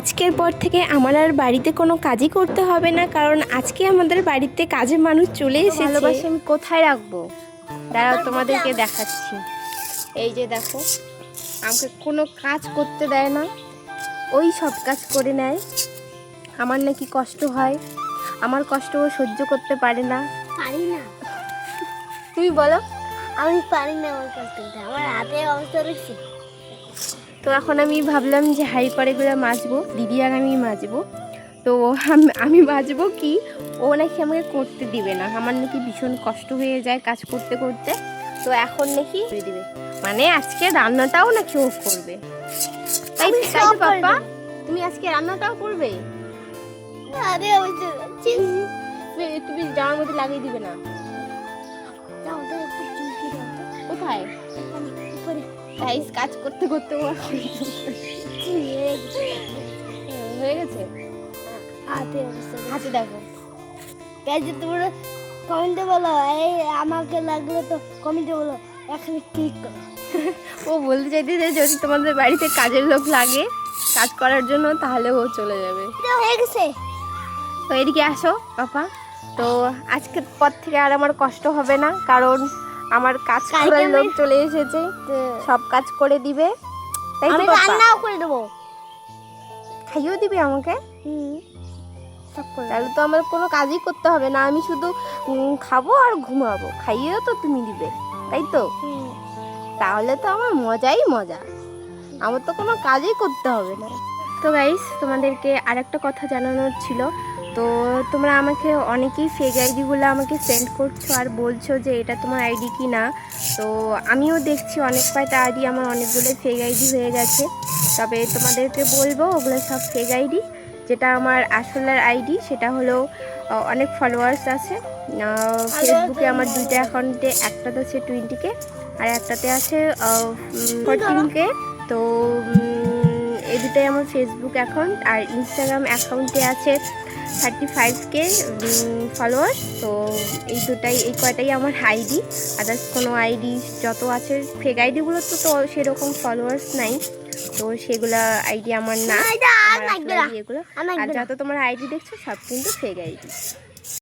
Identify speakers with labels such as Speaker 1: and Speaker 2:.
Speaker 1: আজকের পর থেকে আমার আর বাড়িতে কোনো কাজই করতে হবে না, কারণ আজকে আমাদের বাড়িতে কাজের মানুষ চলে এসেছে।
Speaker 2: ভালোবাসি আমি কোথায় রাখবো, দাঁড়াও তোমাদেরকে দেখাচ্ছি। এই যে দেখো, আমাকে কোনো কাজ করতে দেয় না, ওই সব কাজ করে নেয়। আমার নাকি কষ্ট হয়, আমার কষ্ট ও সহ্য করতে পারে না।
Speaker 3: পারি না,
Speaker 2: তুমি বলো।
Speaker 3: আমি পারি না আমার কষ্ট করতে, আমার হাতে অবস্থা রয়েছে।
Speaker 2: তো এখন আমি ভাবলাম যে হাঁড়ি কড়াইগুলো মাজবো, দিদি আর আমি মাজবো। তো আমি মাজবো কি, ও নাকি আমাকে করতে দিবে না, আমার নাকি ভীষণ কষ্ট হয়ে যায় কাজ করতে করতে। তো এখন নাকি করে দিবে, মানে আজকে রান্নাটাও নাকি ও করবে। তাই
Speaker 3: আমি
Speaker 2: তাই
Speaker 3: সব
Speaker 2: তো
Speaker 3: করে
Speaker 2: পাপা,
Speaker 3: দেব।
Speaker 2: তুমি আজকে রান্নাটাও করবে?
Speaker 3: হাতে অবস্থা রয়েছে।
Speaker 2: তুমি জামার মধ্যে লাগিয়ে দিবে না?
Speaker 3: দাও দাও, একটু চুমকি দাও তো।
Speaker 2: কোথায়?
Speaker 3: এখানে, উপরে।
Speaker 2: গাইস, কাজ করতে করতে ও হয়ে গেছে।
Speaker 3: হাতে অবস্থা রয়েছে।
Speaker 2: হাতে দেখো।
Speaker 3: গাইজ তোমরা কমেন্টে বলো, এই আমাকে লাগলে তো কমেন্টে বলো, এখানে ক্লিক করো।
Speaker 2: ও বলতে চাইতে যে যদি তোমাদের বাড়িতে কাজের লোক লাগে কাজ করার জন্য, তাহলে ও চলে যাবে।
Speaker 3: এটা হয়ে গেছে।
Speaker 2: তো এদিকে আসো পাপা। তো আজকের পর থেকে আর আমার কষ্ট হবে না, কারণ আমার কাজ করার লোক চলে এসেছে, সব কাজ করে দিবে। তাই তো
Speaker 3: আমি
Speaker 2: পাপা?
Speaker 3: রান্নাও করে দেবো।
Speaker 2: খাইয়েও দিবে আমাকে?
Speaker 3: সব করে
Speaker 2: তাহলে তো আমার কোনো কাজই করতে হবে না, আমি শুধু খাবো আর ঘুমাবো, খাইয়েও তো তুমি দিবে, তাই তো? তাহলে তো আমার মজাই মজা, আমার তো কোনো কাজই করতে হবে না। তো গাইস, তোমাদেরকে আরেকটা কথা জানানোর ছিল। তো তোমরা আমাকে অনেকেই ফেক আইডিগুলো আমাকে সেন্ড করছো আর বলছো যে এটা তোমার আইডি কি না। তো আমিও দেখছি অনেক কয়টা আইডি আমার অনেকগুলো ফেক আইডি হয়ে গেছে। তবে তোমাদেরকে বলবো ওগুলো সব ফেক আইডি। যেটা আমার আসলের আইডি সেটা হলো অনেক ফলোয়ার্স আছে ফেসবুকে। আমার দুইটা অ্যাকাউন্টে, একটাতে আছে 20K আর একটাতে আছে 14K। তো এই দুটাই আমার ফেসবুক অ্যাকাউন্ট, আর ইনস্টাগ্রাম অ্যাকাউন্টে আছে 35K ফলোয়ার্স। তো এই কয়টাই আমার আইডি। আদার্স কোনো আইডি যত আছে ফেক আইডিগুলো তো সেরকম ফলোয়ার্স নাই, তো সেগুলা আইডি আমার না, এগুলো। আর যত তোমার আইডি দেখছো সব কিন্তু ফেক আইডি।